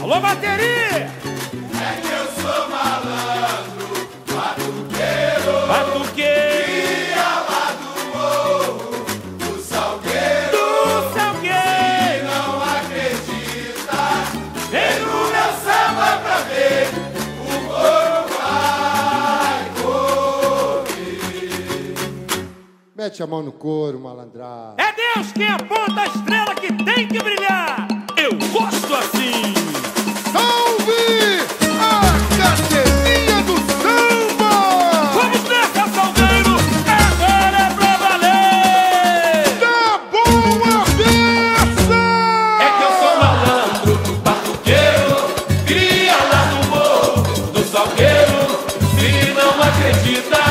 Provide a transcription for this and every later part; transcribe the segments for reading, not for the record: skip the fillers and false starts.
Alô, bateria! É que eu sou malandro, batuqueiro, Batuqueiro! cria lá do morro, do salgueiro. Do salgueiro! Se não acredita, vem no meu samba pra ver, o couro vai comer. Mete a mão no couro, malandrado. É Deus quem aponta a estrela que tem que brilhar! Eu gosto assim! Salve a Academia do Samba! Vamos nessa, salgueiro! Agora é pra valer! Tá boa peça! É que eu sou malandro, batuqueiro, cria lá no morro, do salgueiro. Se não acredita,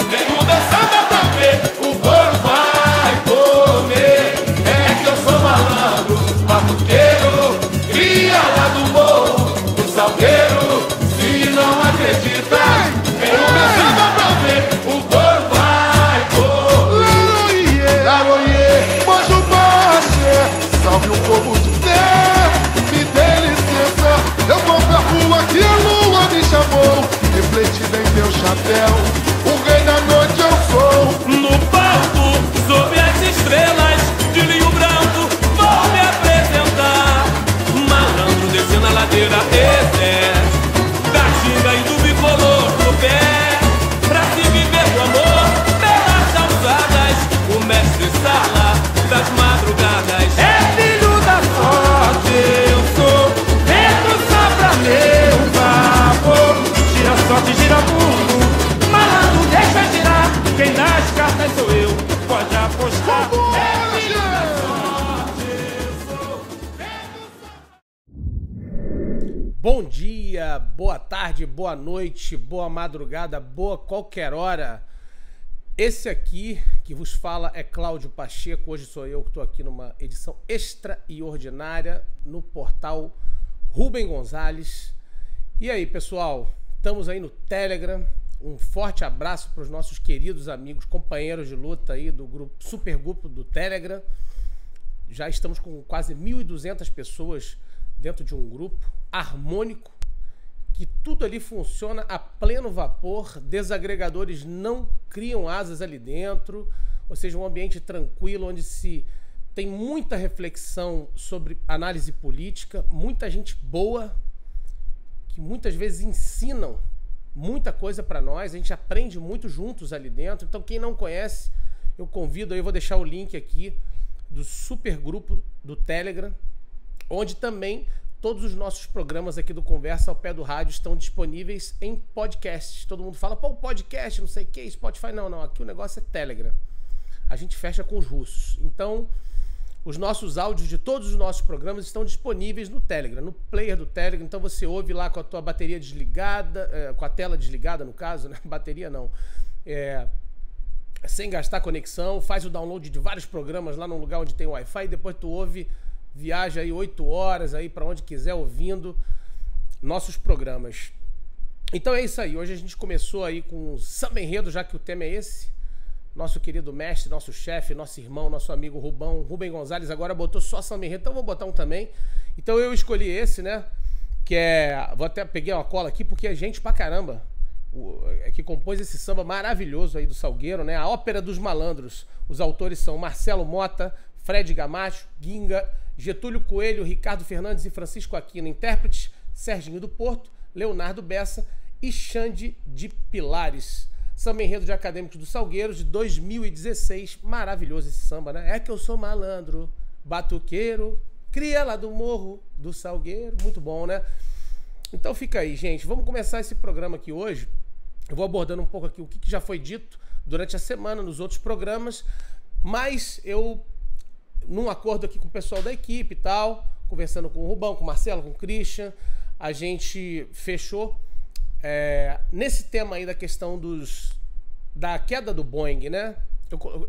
vem no meu samba pra ver, o couro vai comer. É que eu sou malandro, batuqueiro, cria lá do morro, do salgueiro. Se não acredita, vem no meu samba pra ver, o couro vai comer. Laroie, Mojo Baixé, salve o povo de terra, me dê licença, eu vou pra rua que a lua me chamou, refletida em teu chapéu, o rei da noite eu sou. No palco, sob as estrelas de linho branco, vou me apresentar. Malandro descendo a ladeira, da ginga e do bicolor no pé. Pra se viver do amor, pelas calçadas, o mestre sala das madrugadas. É filho da sorte, eu sou vento só pra meu favor. Gira sorte, gira mundo, malandro deixa girar. Quem dá as cartas sou eu, pode apostar. É filho da sorte, eu sou vento só. Bom dia, boa tarde, boa noite, boa madrugada, boa qualquer hora. Esse aqui que vos fala é Cláudio Pacheco. Hoje sou eu que estou aqui numa edição extra e ordinária no portal Rubem Gonzalez. E aí, pessoal, estamos aí no Telegram. Um forte abraço para os nossos queridos amigos, companheiros de luta aí do grupo, super grupo do Telegram. Já estamos com quase 1.200 pessoas dentro de um grupo harmônico, que tudo ali funciona a pleno vapor, desagregadores não criam asas ali dentro, ou seja, um ambiente tranquilo, onde se tem muita reflexão sobre análise política, muita gente boa, que muitas vezes ensinam muita coisa para nós, a gente aprende muito juntos ali dentro. Então quem não conhece, eu convido aí, eu vou deixar o link aqui do super grupo do Telegram, onde também todos os nossos programas aqui do Conversa ao Pé do Rádio estão disponíveis em podcasts. Todo mundo fala, pô, podcast, não sei o que, Spotify. Não, aqui o negócio é Telegram. A gente fecha com os russos. Então, os nossos áudios de todos os nossos programas estão disponíveis no Telegram, no player do Telegram. Então você ouve lá com a tua bateria desligada, com a tela desligada no caso, né? Bateria não. Sem gastar conexão, faz o download de vários programas lá num lugar onde tem Wi-Fi, e depois tu ouve, viaja aí 8 horas aí para onde quiser ouvindo nossos programas. Então é isso aí, hoje a gente começou aí com samba enredo, já que o tema é esse. Nosso querido mestre, nosso chefe, nosso irmão, nosso amigo Rubem Gonzalez agora botou só samba enredo, então vou botar um também. Então eu escolhi esse, né, que é, vou até peguei uma cola aqui porque é gente pra caramba que compôs esse samba maravilhoso aí do Salgueiro, né, a Ópera dos Malandros. Os autores são Marcelo Mota, Fred Gamacho, Ginga, Getúlio Coelho, Ricardo Fernandes e Francisco Aquino. Intérpretes, Serginho do Porto, Leonardo Bessa e Xande de Pilares. Samba enredo de Acadêmicos do Salgueiro, de 2016. Maravilhoso esse samba, né? É que eu sou malandro, batuqueiro, cria lá do morro do Salgueiro. Muito bom, né? Então fica aí, gente. Vamos começar esse programa aqui hoje. Eu vou abordando um pouco aqui o que já foi dito durante a semana nos outros programas, mas eu, num acordo aqui com o pessoal da equipe e tal, conversando com o Rubão, com o Marcelo, com o Christian, a gente fechou nesse tema aí da questão da queda do Boeing, né?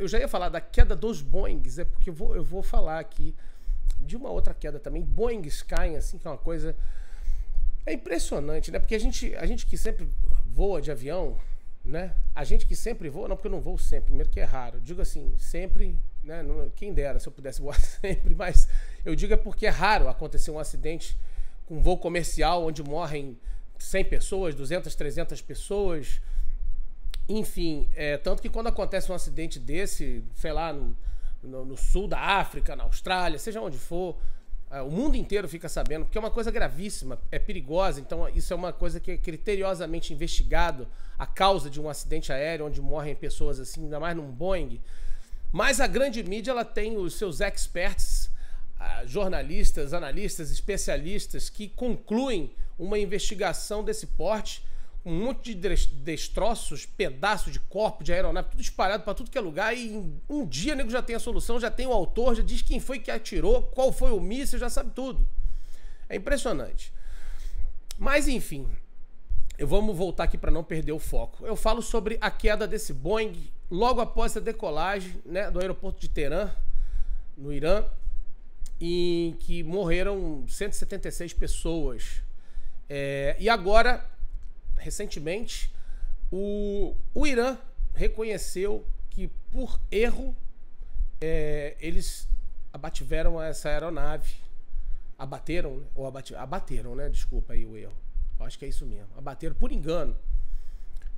Eu já ia falar da queda dos Boeings, porque eu vou falar aqui de uma outra queda também. Boeings caem, assim, que é uma coisa... É impressionante, né? Porque a gente que sempre voa de avião, né? A gente que sempre voa... Não, porque eu não voo sempre, primeiro que é raro. Eu digo assim, sempre, né? Quem dera se eu pudesse voar sempre, mas eu digo é porque é raro acontecer um acidente com voo comercial, onde morrem 100 pessoas, 200, 300 pessoas. Enfim, tanto que quando acontece um acidente desse, sei lá, no sul da África, na Austrália, seja onde for, o mundo inteiro fica sabendo, porque é uma coisa gravíssima, é perigosa, então isso é uma coisa que é criteriosamente investigado, a causa de um acidente aéreo onde morrem pessoas assim, ainda mais num Boeing. Mas a grande mídia, ela tem os seus experts, jornalistas, analistas, especialistas que concluem uma investigação desse porte, um monte de destroços, pedaços de corpo, de aeronave, tudo espalhado para tudo que é lugar, e em um dia o nego já tem a solução, já tem o autor, já diz quem foi que atirou, qual foi o míssil, já sabe tudo. É impressionante. Mas enfim, vamos voltar aqui para não perder o foco. Eu falo sobre a queda desse Boeing logo após a decolagem, né, do aeroporto de Teherã, no Irã, em que morreram 176 pessoas. E agora, recentemente, o Irã reconheceu que, por erro, eles abativeram essa aeronave. Abateram, né? Desculpa aí o erro. Eu acho que é isso mesmo. Abateram por engano.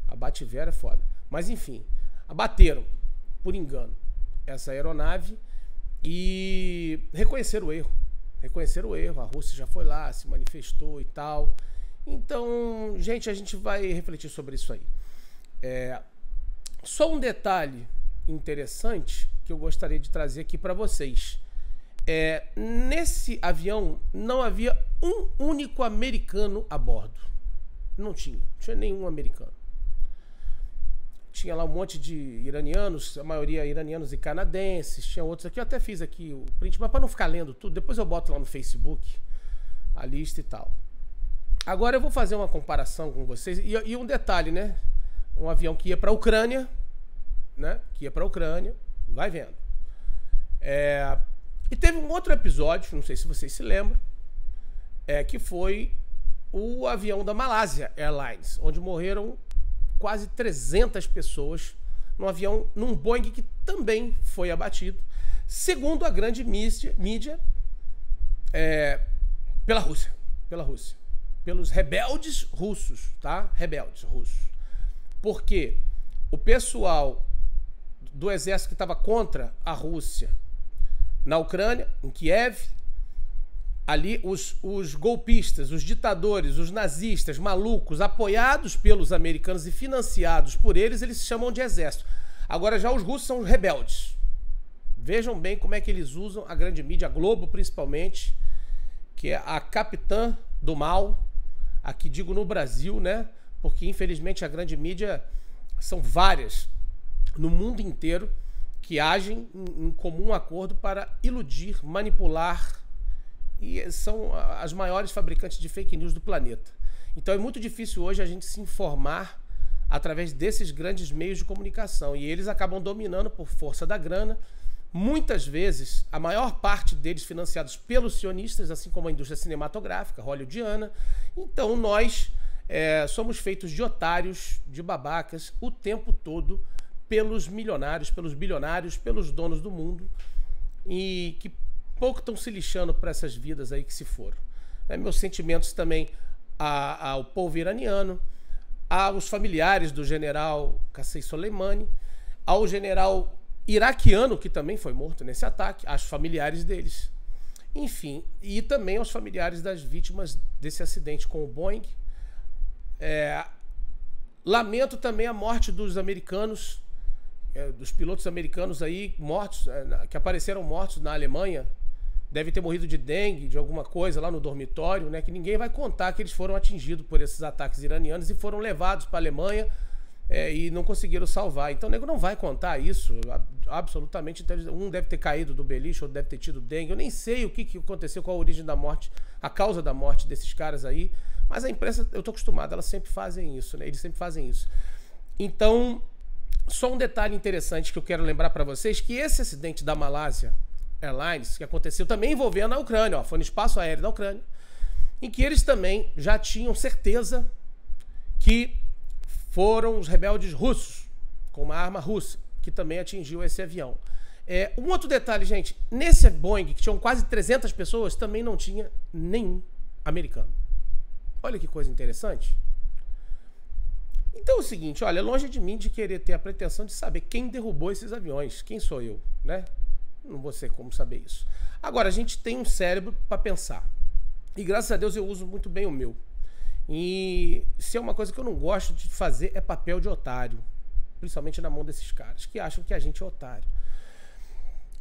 Abativeram é foda. Mas enfim, abateram por engano essa aeronave e reconheceram o erro. Reconheceram o erro. A Rússia já foi lá, se manifestou e tal. Então, gente, a gente vai refletir sobre isso aí. Só um detalhe interessante que eu gostaria de trazer aqui para vocês. Nesse avião não havia um único americano a bordo. Não tinha nenhum americano. Tinha lá um monte de iranianos, a maioria iranianos e canadenses. Tinha outros aqui, eu até fiz aqui o print, mas para não ficar lendo tudo, depois eu boto lá no Facebook a lista e tal. Agora eu vou fazer uma comparação com vocês. E um detalhe, né? Um avião que ia para a Ucrânia, né? Que ia para a Ucrânia, vai vendo. E teve um outro episódio, não sei se vocês se lembram, que foi o avião da Malásia Airlines, onde morreram quase 300 pessoas num Boeing que também foi abatido, segundo a grande mídia, pela Rússia. Pelos rebeldes russos, tá? Rebeldes russos. Porque o pessoal do exército que estava contra a Rússia na Ucrânia, em Kiev, ali os golpistas, os ditadores, os nazistas, malucos, apoiados pelos americanos e financiados por eles, eles se chamam de exército. Agora já os russos são rebeldes. Vejam bem como é que eles usam a grande mídia, a Globo principalmente, que é a capitã do mal, aqui digo no Brasil, né? Porque infelizmente a grande mídia são várias no mundo inteiro que agem em comum acordo para iludir, manipular, e são as maiores fabricantes de fake news do planeta. Então é muito difícil hoje a gente se informar através desses grandes meios de comunicação, e eles acabam dominando por força da grana, muitas vezes a maior parte deles financiados pelos sionistas, assim como a indústria cinematográfica hollywoodiana. Então nós somos feitos de otários, de babacas o tempo todo pelos milionários, pelos bilionários, pelos donos do mundo, e que pouco estão se lixando para essas vidas aí que se foram. Meus sentimentos também ao povo iraniano, aos familiares do general Qasem Soleimani, ao general iraquiano que também foi morto nesse ataque, aos familiares deles. Enfim, e também aos familiares das vítimas desse acidente com o Boeing. Lamento também a morte dos americanos, dos pilotos americanos aí mortos, que apareceram mortos na Alemanha. Deve ter morrido de dengue, de alguma coisa lá no dormitório, né? Que ninguém vai contar que eles foram atingidos por esses ataques iranianos e foram levados para a Alemanha e não conseguiram salvar. Então o nego não vai contar isso, absolutamente. Um deve ter caído do beliche, outro deve ter tido dengue. Eu nem sei o que aconteceu, qual a origem da morte, a causa da morte desses caras aí. Mas a imprensa, eu tô acostumado, elas sempre fazem isso, né? Eles sempre fazem isso. Então, só um detalhe interessante que eu quero lembrar para vocês, que esse acidente da Malásia Airlines, que aconteceu também envolvendo a Ucrânia, foi no espaço aéreo da Ucrânia, em que eles também já tinham certeza que foram os rebeldes russos, com uma arma russa, que também atingiu esse avião. Um outro detalhe, gente, nesse Boeing, que tinham quase 300 pessoas, também não tinha nenhum americano. Olha que coisa interessante. Então é o seguinte, olha, longe de mim de querer ter a pretensão de saber quem derrubou esses aviões. Quem sou eu, né? Não vou ser como saber isso. Agora, a gente tem um cérebro para pensar. E graças a Deus eu uso muito bem o meu. E se é uma coisa que eu não gosto de fazer é papel de otário. Principalmente na mão desses caras que acham que a gente é otário.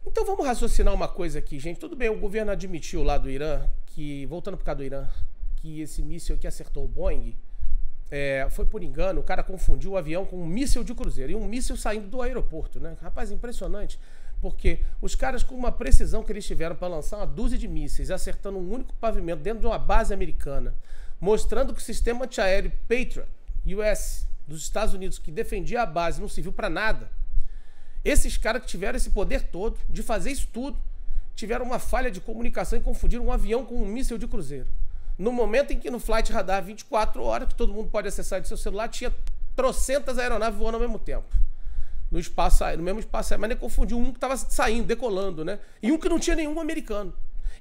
Então vamos raciocinar uma coisa aqui, gente. Tudo bem, o governo admitiu lá do Irã, que, voltando por causa do Irã, que esse míssil que acertou o Boeing, foi por engano, o cara confundiu o avião com um míssil de cruzeiro. E um míssil saindo do aeroporto, né? Rapaz, impressionante. Porque os caras, com uma precisão que eles tiveram para lançar uma dúzia de mísseis, acertando um único pavimento dentro de uma base americana, mostrando que o sistema antiaéreo Patriot, US, dos Estados Unidos, que defendia a base, não serviu para nada. Esses caras que tiveram esse poder todo de fazer isso tudo, tiveram uma falha de comunicação e confundiram um avião com um míssil de cruzeiro. No momento em que no Flight Radar 24 horas, que todo mundo pode acessar de seu celular, tinha trocentas aeronaves voando ao mesmo tempo. No mesmo espaço aéreo, mas nem confundiu um que estava saindo, decolando, né? E um que não tinha nenhum americano.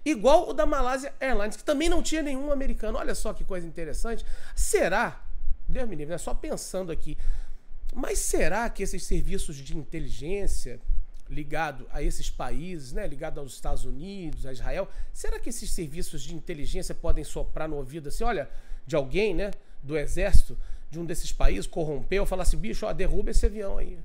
Igual o da Malaysia Airlines, que também não tinha nenhum americano. Olha só que coisa interessante. Será, Deus me livre, né? Só pensando aqui, mas será que esses serviços de inteligência ligado a esses países, né, ligado aos Estados Unidos, a Israel, será que esses serviços de inteligência podem soprar no ouvido assim, olha, de alguém, né, do exército de um desses países, corrompeu, falar assim, bicho, ó, derruba esse avião aí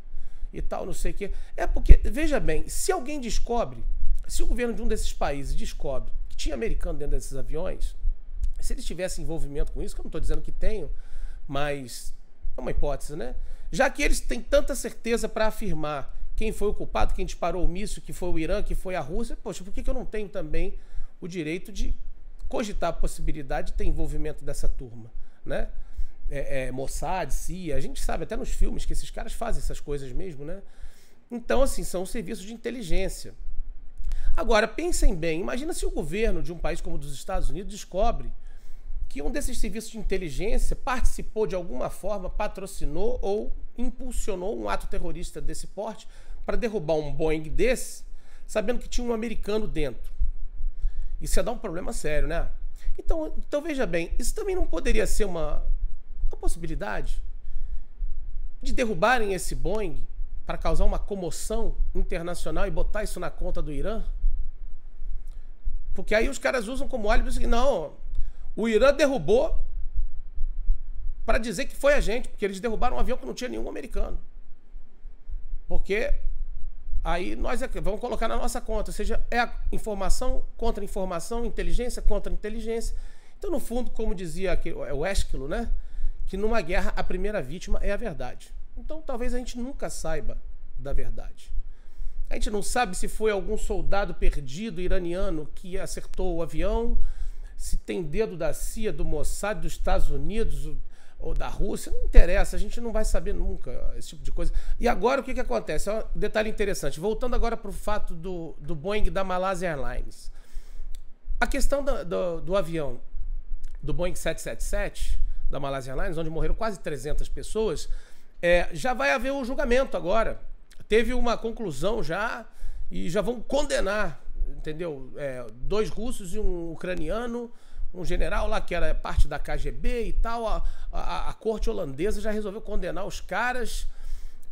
e tal, não sei o quê. É porque, veja bem, se alguém descobre, se o governo de um desses países descobre que tinha americano dentro desses aviões, se eles tivessem envolvimento com isso, que eu não estou dizendo que tenham, mas é uma hipótese, né? Já que eles têm tanta certeza para afirmar quem foi o culpado, quem disparou o míssil, que foi o Irã, que foi a Rússia, poxa, por que eu não tenho também o direito de cogitar a possibilidade de ter envolvimento dessa turma, né? Mossad, CIA, a gente sabe até nos filmes que esses caras fazem essas coisas mesmo, né? Então, assim, são serviços de inteligência. Agora, pensem bem, imagina se o governo de um país como o dos Estados Unidos descobre que um desses serviços de inteligência participou de alguma forma, patrocinou ou impulsionou um ato terrorista desse porte para derrubar um Boeing desse, sabendo que tinha um americano dentro. Isso ia dar um problema sério, né? Então veja bem, isso também não poderia ser uma possibilidade de derrubarem esse Boeing para causar uma comoção internacional e botar isso na conta do Irã? Porque aí os caras usam como álibi que não, o Irã derrubou para dizer que foi a gente, porque eles derrubaram um avião que não tinha nenhum americano. Porque aí nós vamos colocar na nossa conta, ou seja, é a informação contra informação, inteligência contra inteligência. Então, no fundo, como dizia o Ésquilo, né, que numa guerra a primeira vítima é a verdade. Então, talvez a gente nunca saiba da verdade. A gente não sabe se foi algum soldado perdido iraniano que acertou o avião, se tem dedo da CIA, do Mossad, dos Estados Unidos ou da Rússia, não interessa, a gente não vai saber nunca esse tipo de coisa. E agora o que acontece? É um detalhe interessante, voltando agora para o fato do Boeing da Malaysia Airlines. A questão do avião, do Boeing 777, da Malaysia Airlines, onde morreram quase 300 pessoas, já vai haver o julgamento agora. Teve uma conclusão já e já vão condenar, entendeu? 2 russos e um ucraniano, um general lá que era parte da KGB e tal. A corte holandesa já resolveu condenar os caras,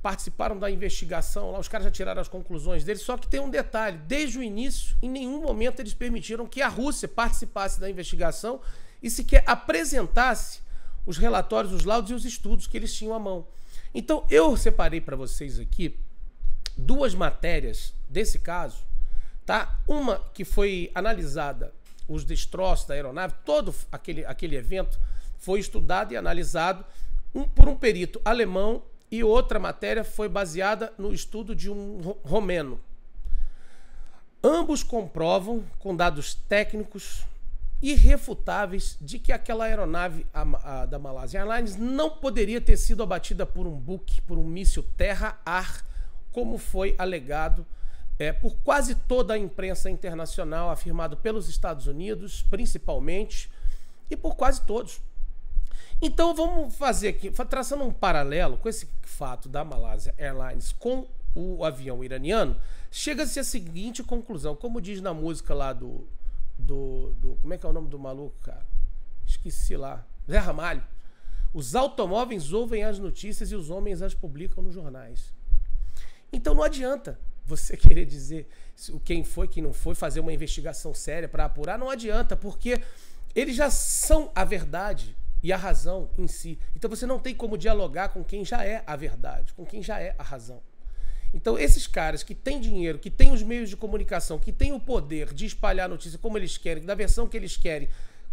participaram da investigação lá, os caras já tiraram as conclusões deles. Só que tem um detalhe, desde o início, em nenhum momento eles permitiram que a Rússia participasse da investigação e sequer apresentasse os relatórios, os laudos e os estudos que eles tinham à mão. Então eu separei para vocês aqui 2 matérias desse caso, tá? Uma que foi analisada, os destroços da aeronave, todo aquele evento foi estudado e analisado por um perito alemão, e outra matéria foi baseada no estudo de um romeno. Ambos comprovam, com dados técnicos irrefutáveis, de que aquela aeronave da Malaysia Airlines não poderia ter sido abatida por um buque, por um míssil terra-ar, como foi alegado por quase toda a imprensa internacional, afirmado pelos Estados Unidos, principalmente, e por quase todos. Então vamos fazer aqui, traçando um paralelo com esse fato da Malaysia Airlines com o avião iraniano, chega-se à seguinte conclusão, como diz na música lá como é que é o nome do maluco, cara? esqueci lá. Zé Ramalho. Os automóveis ouvem as notícias e os homens as publicam nos jornais. Então não adianta você querer dizer quem foi, quem não foi, fazer uma investigação séria para apurar. Não adianta, porque eles já são a verdade e a razão em si. Então você não tem como dialogar com quem já é a verdade, com quem já é a razão. Então esses caras que têm dinheiro, que têm os meios de comunicação, que têm o poder de espalhar a notícia como eles querem, da versão que eles querem,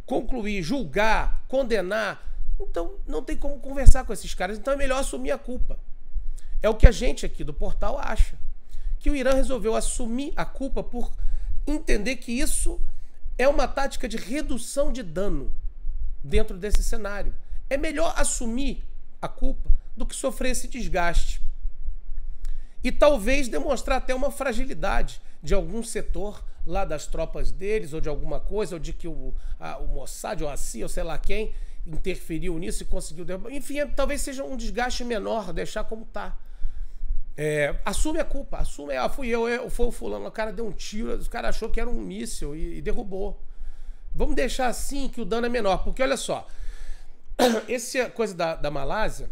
concluir, julgar, condenar, então não tem como conversar com esses caras. Então é melhor assumir a culpa. É o que a gente aqui do portal acha. Que o Irã resolveu assumir a culpa por entender que isso é uma tática de redução de dano dentro desse cenário. É melhor assumir a culpa do que sofrer esse desgaste. E talvez demonstrar até uma fragilidade de algum setor lá das tropas deles, ou de alguma coisa, ou de que o Mossad, ou a CIA, ou sei lá quem, interferiu nisso e conseguiu derrubar. Enfim, talvez seja um desgaste menor, deixar como está. Assume a culpa, assume, fui eu, foi o fulano, o cara deu um tiro, o cara achou que era um míssil e derrubou. Vamos deixar assim que o dano é menor, porque olha só, essa coisa da Malásia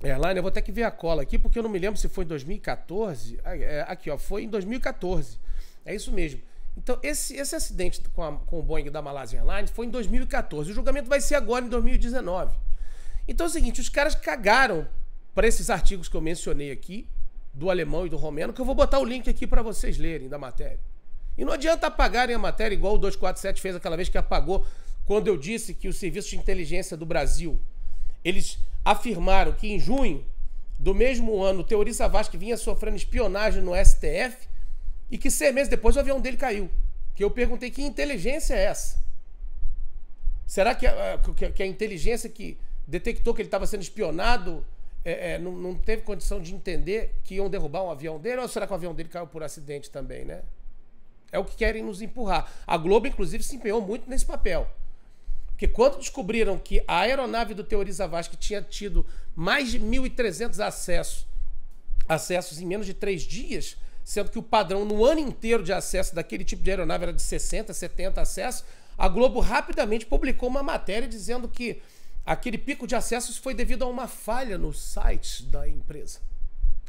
Airlines, eu vou ter que ver a cola aqui, porque eu não me lembro se foi em 2014, aqui ó, foi em 2014, é isso mesmo. Então esse acidente com o Boeing da Malásia Airlines foi em 2014, o julgamento vai ser agora em 2019. Então é o seguinte, os caras cagaram para esses artigos que eu mencionei aqui, do alemão e do romeno, que eu vou botar o link aqui para vocês lerem da matéria. E não adianta apagarem a matéria igual o 247 fez aquela vez que apagou, quando eu disse que o Serviço de Inteligência do Brasil, eles afirmaram que em junho do mesmo ano o terrorista Zavascki vinha sofrendo espionagem no STF e que 6 meses depois o avião dele caiu. Que eu perguntei, que inteligência é essa? Será que a inteligência que detectou que ele estava sendo espionado não teve condição de entender que iam derrubar um avião dele? Ou será que o avião dele caiu por acidente também, né? É o que querem nos empurrar. A Globo, inclusive, se empenhou muito nesse papel. Porque quando descobriram que a aeronave do terrorista Zavascki tinha tido mais de 1.300 acessos em menos de 3 dias, sendo que o padrão no ano inteiro de acesso daquele tipo de aeronave era de 60, 70 acessos, a Globo rapidamente publicou uma matéria dizendo que aquele pico de acessos foi devido a uma falha no site da empresa.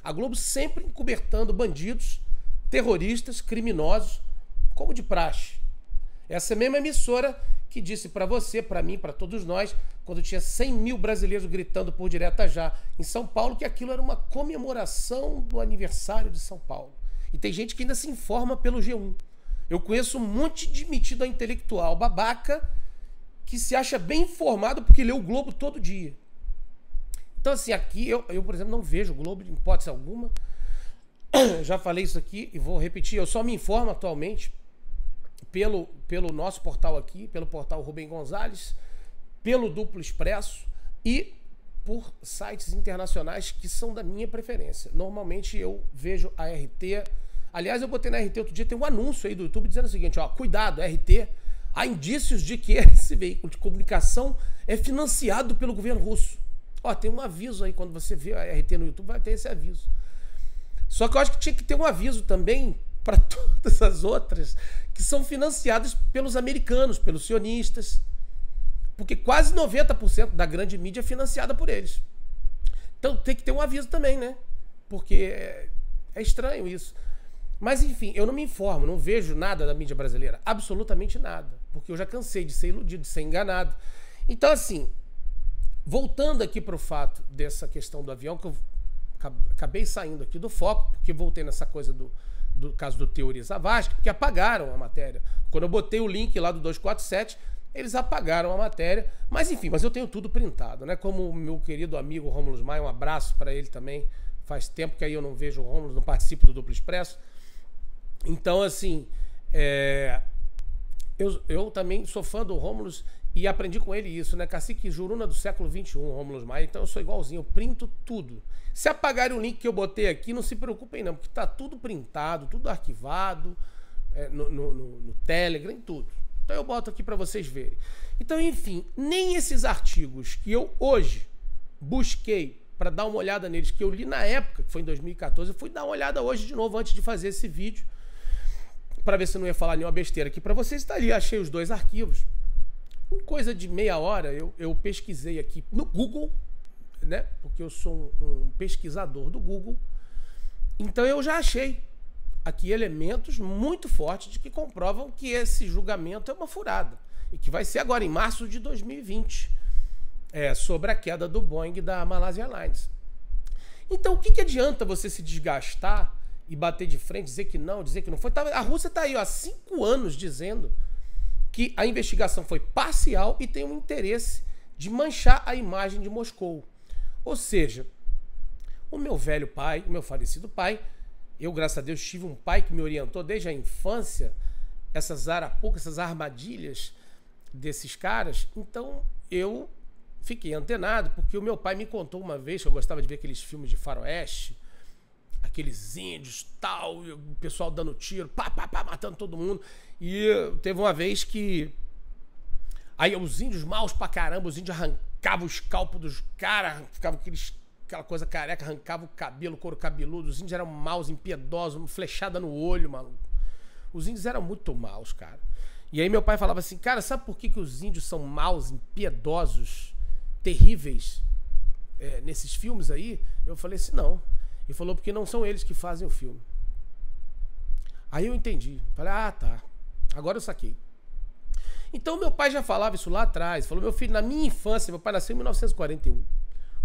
A Globo sempre encobertando bandidos, terroristas, criminosos, como de praxe. Essa mesma emissora que disse para você, para mim, para todos nós, quando tinha 100 mil brasileiros gritando por Direta Já em São Paulo, que aquilo era uma comemoração do aniversário de São Paulo. E tem gente que ainda se informa pelo G1. Eu conheço um monte de metido intelectual babaca que se acha bem informado porque lê o Globo todo dia. Então, assim, aqui eu, por exemplo, não vejo o Globo em hipótese alguma. Já falei isso aqui e vou repetir. Eu só me informo atualmente pelo nosso portal aqui, pelo portal Rubem Gonzalez, pelo Duplo Expresso e por sites internacionais que são da minha preferência. Normalmente eu vejo a RT. Aliás, eu botei na RT outro dia, tem um anúncio aí do YouTube dizendo o seguinte, ó, cuidado, RT, há indícios de que esse veículo de comunicação é financiado pelo governo russo. Ó, tem um aviso aí, quando você vê a RT no YouTube, vai ter esse aviso. Só que eu acho que tinha que ter um aviso também para todas as outras que são financiadas pelos americanos, pelos sionistas, porque quase 90% da grande mídia é financiada por eles. Então tem que ter um aviso também, né? Porque é estranho isso. Mas enfim, eu não me informo, não vejo nada da mídia brasileira, absolutamente nada, porque eu já cansei de ser iludido, de ser enganado. Então assim, voltando aqui para o fato dessa questão do avião, que eu acabei saindo aqui do foco, porque voltei nessa coisa do caso do terrorista Zavascki, porque apagaram a matéria. Quando eu botei o link lá do 247, eles apagaram a matéria. Mas enfim, mas eu tenho tudo printado, né? Como o meu querido amigo Rômulo Maia, um abraço para ele também. Faz tempo que aí eu não vejo o Rômulo, não participo do Duplo Expresso. Então, assim, eu também sou fã do Rômulo e aprendi com ele isso, né? Cacique Juruna do século XXI, Rômulo Maia. Então eu sou igualzinho, eu printo tudo. Se apagarem o link que eu botei aqui, não se preocupem não, porque tá tudo printado, tudo arquivado, no Telegram, em tudo. Então eu boto aqui para vocês verem. Então, enfim, nem esses artigos que eu hoje busquei para dar uma olhada neles, que eu li na época, que foi em 2014, eu fui dar uma olhada hoje de novo, antes de fazer esse vídeo, para ver se eu não ia falar nenhuma besteira aqui para vocês. Tá ali, achei os 2 arquivos. Em coisa de meia hora, eu pesquisei aqui no Google, né? Porque eu sou um pesquisador do Google. Então eu já achei aqui elementos muito fortes de que comprovam que esse julgamento é uma furada. E que vai ser agora em março de 2020, sobre a queda do Boeing da Malaysia Airlines. Então o que adianta você se desgastar e bater de frente, dizer que não foi? A Rússia está aí ó, há 5 anos dizendo que a investigação foi parcial e tem um interesse de manchar a imagem de Moscou. Ou seja, o meu velho pai, o meu falecido pai, eu, graças a Deus, tive um pai que me orientou desde a infância, essas arapucas, essas armadilhas desses caras. Então, eu fiquei antenado, porque o meu pai me contou uma vez que eu gostava de ver aqueles filmes de faroeste, aqueles índios, tal, e o pessoal dando tiro, pá, matando todo mundo. E teve uma vez que aí os índios maus pra caramba, os índios arrancavam o escalpo dos caras, ficava aquela coisa careca, arrancava o cabelo, couro cabeludo. Os índios eram maus, impiedosos, flechada no olho, maluco. Os índios eram muito maus, cara. E aí meu pai falava assim, cara, sabe por que os índios são maus, impiedosos, terríveis nesses filmes aí? Eu falei assim, não. Ele falou, porque não são eles que fazem o filme. Aí eu entendi. Falei, ah, tá. Agora eu saquei. Então meu pai já falava isso lá atrás. Falou, meu filho, na minha infância, meu pai nasceu em 1941.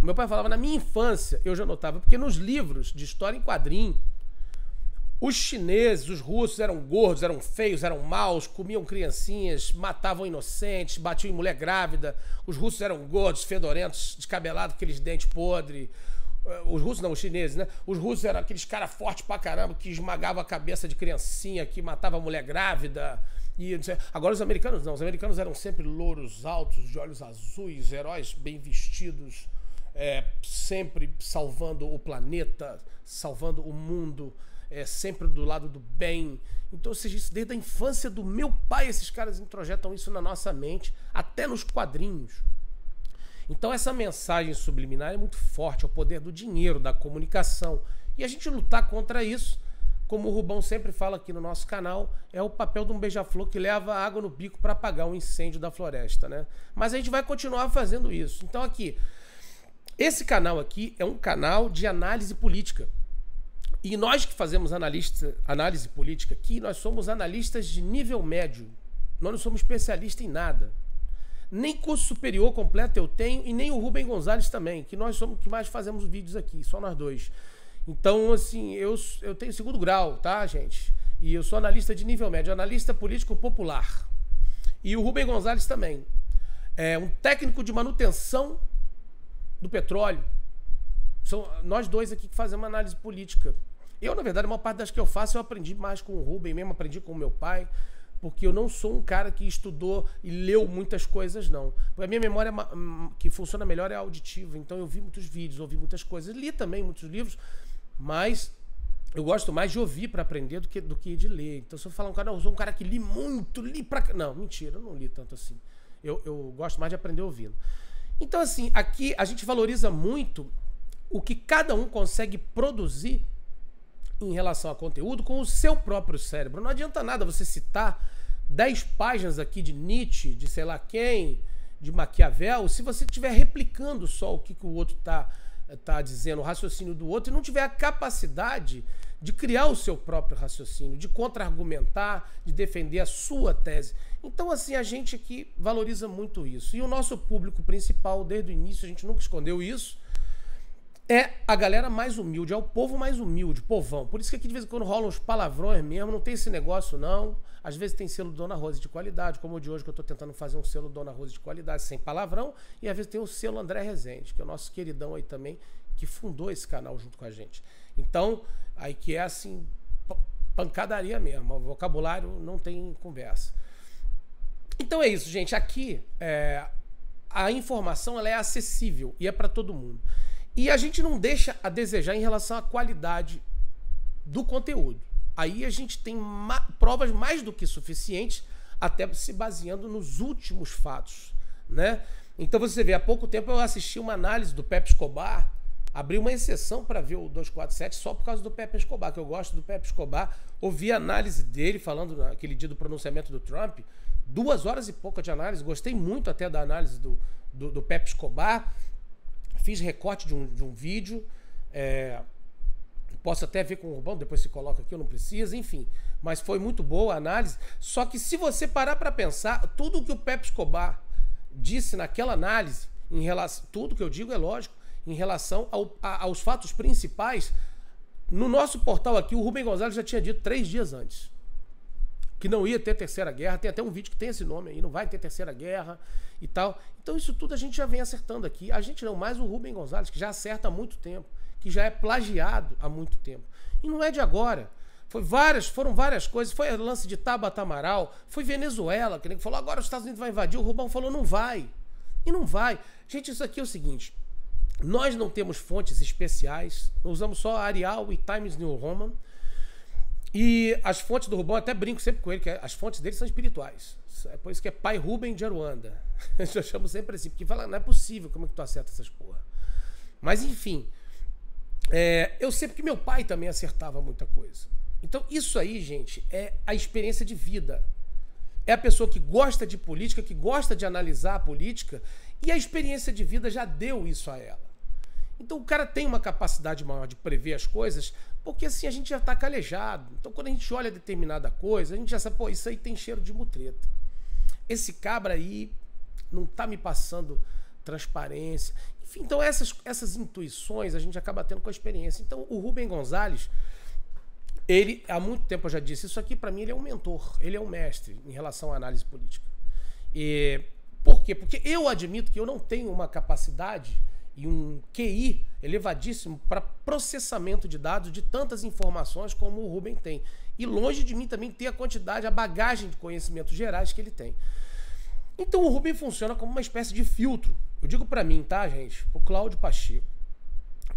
O meu pai falava, na minha infância, eu já notava, porque nos livros de história em quadrinho, os chineses, os russos eram gordos, eram feios, eram maus, comiam criancinhas, matavam inocentes, batiam em mulher grávida. Os russos eram gordos, fedorentos, descabelados, aqueles dentes podres. Os russos não, os chineses, né? Os russos eram aqueles caras fortes pra caramba que esmagavam a cabeça de criancinha, que matava a mulher grávida. E, agora os americanos não. Os americanos eram sempre louros, altos, de olhos azuis, heróis bem vestidos, sempre salvando o planeta, salvando o mundo, sempre do lado do bem. Então, ou seja, isso desde a infância do meu pai, esses caras introjetam isso na nossa mente, até nos quadrinhos. Então essa mensagem subliminar é muito forte, é o poder do dinheiro, da comunicação. E a gente lutar contra isso, como o Rubão sempre fala aqui no nosso canal, é o papel de um beija-flor que leva água no bico para apagar um incêndio da floresta, né? Mas a gente vai continuar fazendo isso. Então aqui, esse canal aqui é um canal de análise política. E nós que fazemos análise política aqui, nós somos analistas de nível médio. Nós não somos especialistas em nada. Nem curso superior completo eu tenho, e nem o Rubem Gonzalez também, que nós somos que mais fazemos vídeos aqui, só nós dois. Então, assim, eu tenho 2º grau, tá, gente? E eu sou analista de nível médio, analista político popular. E o Rubem Gonzalez também. É um técnico de manutenção do petróleo. São nós dois aqui que fazemos análise política. Eu, na verdade, a maior parte das que eu faço, eu aprendi mais com o Rubem mesmo, aprendi com o meu pai. Porque eu não sou um cara que estudou e leu muitas coisas, não. A minha memória que funciona melhor é auditiva. Então eu vi muitos vídeos, ouvi muitas coisas. Li também muitos livros, mas eu gosto mais de ouvir para aprender do que de ler. Então se eu falar eu sou um cara que li muito, li pra... Não, mentira, eu não li tanto assim. Eu gosto mais de aprender ouvindo. Então assim, aqui a gente valoriza muito o que cada um consegue produzir em relação a conteúdo com o seu próprio cérebro. Não adianta nada você citar 10 páginas aqui de Nietzsche, de sei lá quem, de Maquiavel, se você estiver replicando só o que o outro tá dizendo, o raciocínio do outro, e não tiver a capacidade de criar o seu próprio raciocínio, de contra-argumentar, de defender a sua tese. Então, assim, a gente aqui valoriza muito isso. E o nosso público principal, desde o início, a gente nunca escondeu isso, é a galera mais humilde, é o povo mais humilde, povão. Por isso que aqui de vez em quando rolam uns palavrões mesmo, não tem esse negócio não. Às vezes tem selo Dona Rose de qualidade, como o de hoje que eu tô tentando fazer um selo Dona Rose de qualidade, sem palavrão. E às vezes tem o selo André Rezende, que é o nosso queridão aí também, que fundou esse canal junto com a gente. Então, aí que é assim, pancadaria mesmo, o vocabulário não tem conversa. Então é isso, gente. Aqui, a informação ela é acessível e é para todo mundo. E a gente não deixa a desejar em relação à qualidade do conteúdo. Aí a gente tem provas mais do que suficientes, até se baseando nos últimos fatos, né? Então você vê, há pouco tempo eu assisti uma análise do Pepe Escobar, abri uma exceção para ver o 247 só por causa do Pepe Escobar, que eu gosto do Pepe Escobar, ouvi a análise dele falando naquele dia do pronunciamento do Trump, 2 horas e pouca de análise. Gostei muito até da análise do Pepe Escobar. Fiz recorte de um vídeo. Posso até ver com o Rubão, depois se coloca aqui, eu não preciso, enfim. Mas foi muito boa a análise. Só que se você parar para pensar, tudo que o Pepe Escobar disse naquela análise, em relação, tudo que eu digo é lógico, em relação aos fatos principais, no nosso portal aqui, o Rubem Gonzalez já tinha dito 3 dias antes que não ia ter terceira guerra. Tem até um vídeo que tem esse nome aí, não vai ter terceira guerra e tal. Então isso tudo a gente já vem acertando aqui. A gente não, mais o Rubem Gonzalez, que já acerta há muito tempo, que já é plagiado há muito tempo. E não é de agora. Foram várias coisas. Foi o lance de Tabata Amaral, foi Venezuela, que nem falou, agora os Estados Unidos vai invadir. O Rubão falou, não vai. E não vai. Gente, isso aqui é o seguinte, nós não temos fontes especiais, usamos só Arial e Times New Roman. E as fontes do Rubão, até brinco sempre com ele, que as fontes dele são espirituais. É por isso que é Pai Rubem de Aruanda. Eu chamo sempre assim, porque fala, não é possível, como é que tu acerta essas porra? Mas enfim, eu sei porque meu pai também acertava muita coisa. Então isso aí, gente, é a experiência de vida. É a pessoa que gosta de política, que gosta de analisar a política, e a experiência de vida já deu isso a ela. Então o cara tem uma capacidade maior de prever as coisas, porque assim a gente já está calejado. Então quando a gente olha determinada coisa, a gente já sabe, pô, isso aí tem cheiro de mutreta. Esse cabra aí não tá me passando transparência. Enfim, então essas intuições a gente acaba tendo com a experiência. Então o Rubem Gonzalez, ele, há muito tempo eu já disse, isso aqui para mim ele é um mentor, ele é um mestre em relação à análise política. E por quê? Porque eu admito que eu não tenho uma capacidade e um QI elevadíssimo para processamento de dados de tantas informações como o Rubem tem. E longe de mim também ter a quantidade, a bagagem de conhecimentos gerais que ele tem. Então o Rubem funciona como uma espécie de filtro. Eu digo para mim, tá, gente? O Cláudio Pacheco.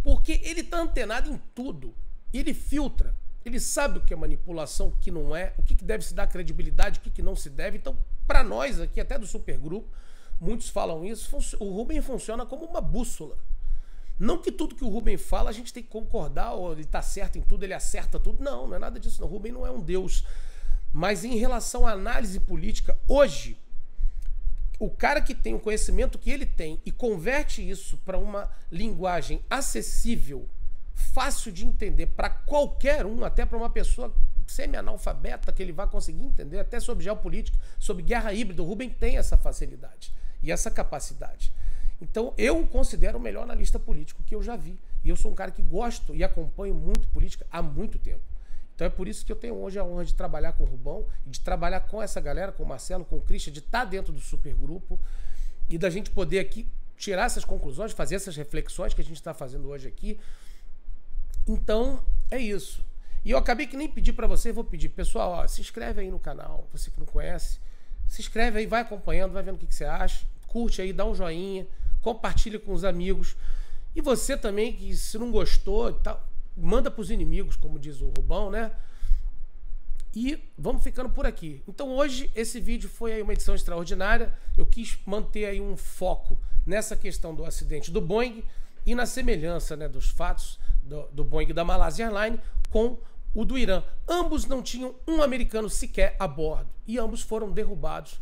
Porque ele tá antenado em tudo. Ele filtra. Ele sabe o que é manipulação, o que não é, o que deve se dar credibilidade, o que não se deve. Então, para nós aqui, até do Supergrupo, muitos falam isso, o Rubem funciona como uma bússola. Não que tudo que o Rubem fala a gente tem que concordar, ou ele está certo em tudo, ele acerta tudo. Não, não é nada disso. Não. O Rubem não é um deus. Mas em relação à análise política, hoje, o cara que tem o conhecimento que ele tem e converte isso para uma linguagem acessível, fácil de entender para qualquer um, até para uma pessoa semi-analfabeta que ele vai conseguir entender, até sobre geopolítica, sobre guerra híbrida, o Rubem tem essa facilidade e essa capacidade. Então eu considero o melhor analista político que eu já vi. E eu sou um cara que gosto e acompanho muito política há muito tempo. Então é por isso que eu tenho hoje a honra de trabalhar com o Rubão, e de trabalhar com essa galera, com o Marcelo, com o Christian, de estar dentro do Supergrupo e da gente poder aqui tirar essas conclusões, fazer essas reflexões que a gente está fazendo hoje aqui. Então é isso. E eu acabei que nem pedi para você, vou pedir, pessoal, ó, se inscreve aí no canal, você que não conhece, se inscreve aí, vai acompanhando, vai vendo o que você acha, curte aí, dá um joinha, compartilha com os amigos. E você também, que se não gostou, tá, manda para os inimigos, como diz o Rubão, né? E vamos ficando por aqui. Então hoje esse vídeo foi aí uma edição extraordinária. Eu quis manter aí um foco nessa questão do acidente do Boeing e na semelhança, né, dos fatos do Boeing da Malaysia Airlines com o do Irã. Ambos não tinham um americano sequer a bordo e ambos foram derrubados,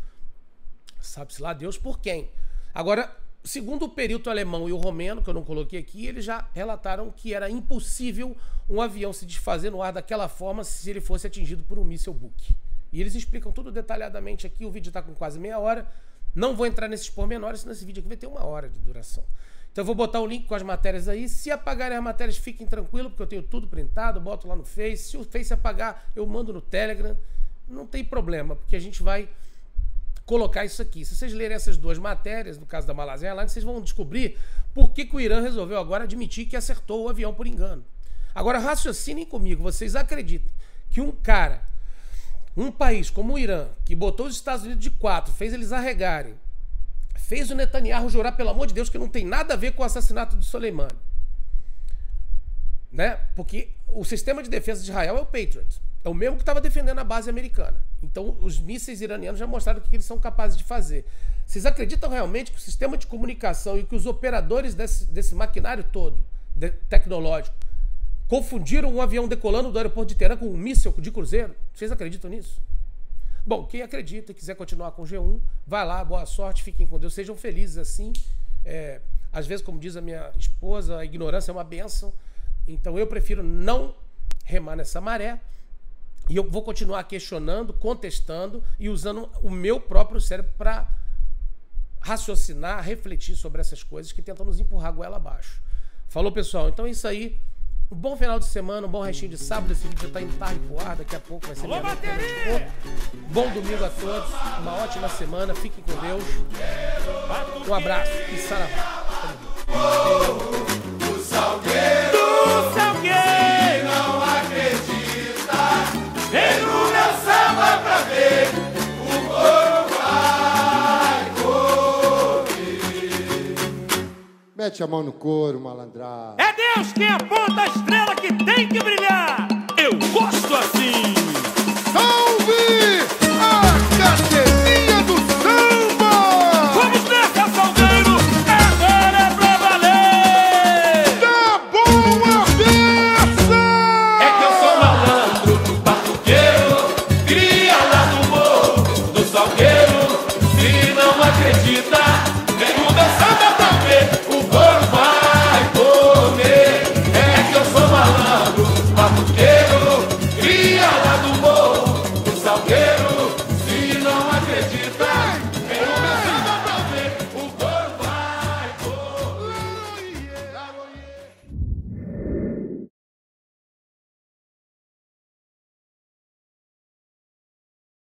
sabe-se lá Deus por quem. Agora, segundo o perito alemão e o romeno, que eu não coloquei aqui, eles já relataram que era impossível um avião se desfazer no ar daquela forma se ele fosse atingido por um míssil Buk. E eles explicam tudo detalhadamente aqui, o vídeo está com quase meia hora. Não vou entrar nesses pormenores, senão esse vídeo aqui vai ter 1 hora de duração. Então eu vou botar o link com as matérias aí. Se apagarem as matérias, fiquem tranquilos, porque eu tenho tudo printado, boto lá no Face. Se o Face apagar, eu mando no Telegram. Não tem problema, porque a gente vai colocar isso aqui. Se vocês lerem essas 2 matérias, no caso da Malaysia Airlines, vocês vão descobrir por que o Irã resolveu agora admitir que acertou o avião por engano. Agora raciocinem comigo, vocês acreditam que um país como o Irã, que botou os Estados Unidos de 4, fez eles arregarem, fez o Netanyahu jurar, pelo amor de Deus, que não tem nada a ver com o assassinato de Soleimani, né? Porque o sistema de defesa de Israel é o Patriot. É o mesmo que estava defendendo a base americana. Então, os mísseis iranianos já mostraram o que eles são capazes de fazer. Vocês acreditam realmente que o sistema de comunicação e que os operadores desse maquinário todo, tecnológico, confundiram um avião decolando do aeroporto de Teherã com um míssil de cruzeiro? Vocês acreditam nisso? Bom, quem acredita e quiser continuar com o G1, vai lá, boa sorte, fiquem com Deus, sejam felizes assim. Às vezes, como diz a minha esposa, a ignorância é uma bênção. Então eu prefiro não remar nessa maré. E eu vou continuar questionando, contestando e usando o meu próprio cérebro para raciocinar, refletir sobre essas coisas que tentam nos empurrar a goela abaixo. Falou, pessoal? Então é isso aí. Um bom final de semana, um bom restinho de sábado. Esse vídeo já tá indo tarde pro ar, daqui a pouco vai ser minha noite. Bom domingo a todos, uma ótima semana, fiquem com Deus. Um abraço e saravá. Do Salgueiro, não acredita, vem no meu samba pra ver, o couro vai correr. Mete a mão no couro, malandragem. É Deus quem aponta a estrela que tem que brilhar. Eu gosto assim.